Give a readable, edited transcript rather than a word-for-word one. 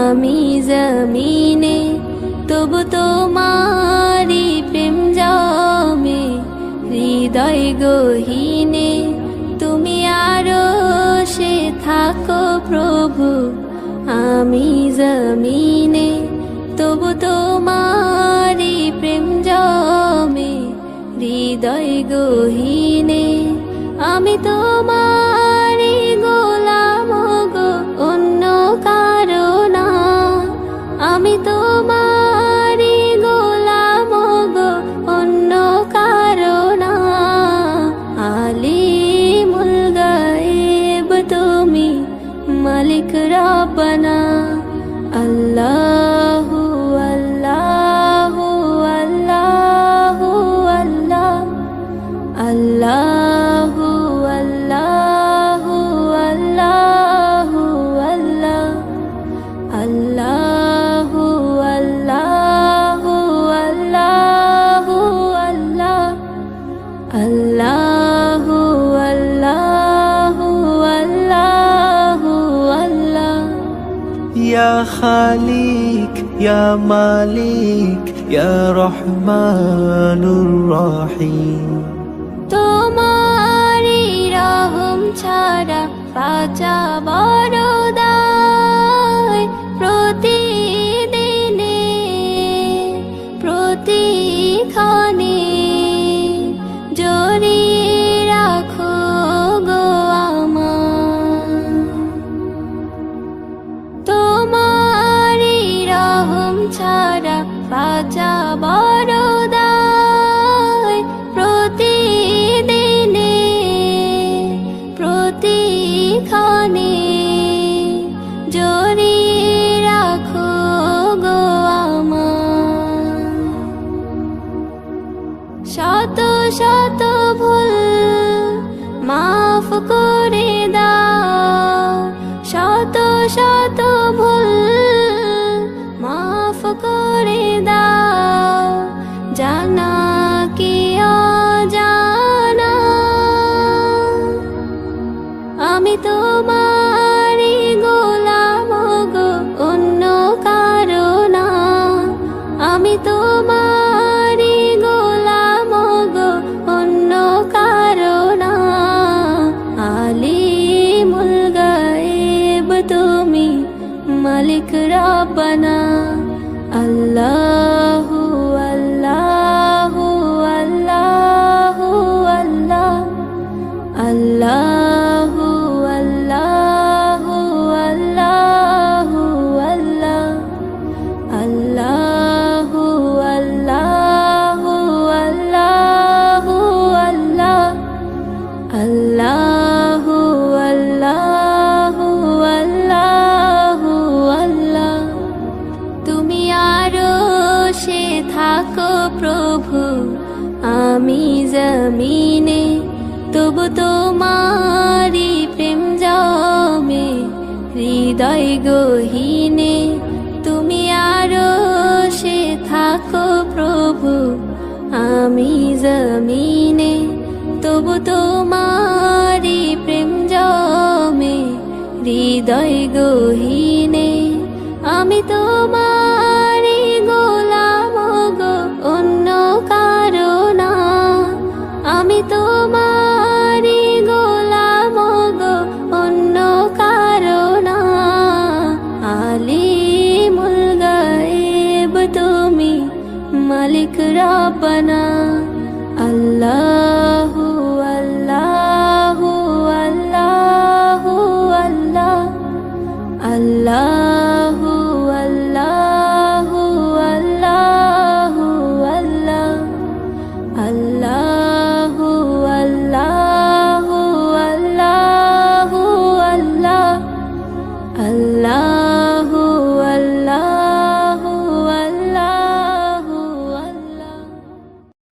আমি জমিনে তবু তোমারি প্রেম জমে হৃদয় গহীনে তুমি আরশে থাকো প্রভু আমি জমিনে তবু তোমারি প্রেম জমে হৃদয় গহীনে আমি তোমারি গোলাম গো অন্য কারো না আমি তোমারি গোলাম গো অন্য কারো না আলিমুল গায়েব তুমি মালিক রব্বানা আল্লাহু আল্লাহু আল্লাহু আল্লাহ আল্লাহু আল্লাহু আল্লাহু আল্লাহ আল্লাহু আল্লাহু আল্লাহু আল্লাহ আল্লাহু আল্লাহু আল্লাহু আল্লাহ ইয়া খালিক ইয়া মালিক ইয়া রহমানুর রহিম তোমারি রহম ছাড়া বাঁচা বড় দায় প্রতিদিনে প্রতিক্ষণে জড়িয়ে রাখো গো আমার তোমারি রহম ছাড়া বাঁচা বড় দায় প্রতিদিনে প্রতিক্ষণে জড়িয়ে রাখো গো আমার শত শত ভুল মাফ করে দাও শত শত ভুল মাফ করে দাও জানা কি অজানা আমি তোমারি গোলাম গো অন্য কারো না আমি তোমারি গোলাম গো অন্য কারো না আলিমুল গায়েব তুমি মালিক রব্বানা আল্লাহু আল্লাহু আল্লাহু আল্লাহ আল্লাহু আল্লাহু আল্লাহু আল্লাহ আল্লাহু আল্লাহু আল্লাহু আল্লাহ আল্লাহু আল্লাহু আল্লাহু আল্লাহ তুমি আরশে থাকো প্রভু আমি জমিনে তবু তোমারি প্রেম জমে হৃদয় গহীনে তুমি আরশে থাকো প্রভু আমি জমিনে তবু তোমারি প্রেম জমে হৃদয় গহীনে আমি তোমারি গোলাম গো অন্য কারো না আমি তোমারি গোলাম গো অন্য কারো না আলিমুল গায়েব তুমি মালিক রব্বানা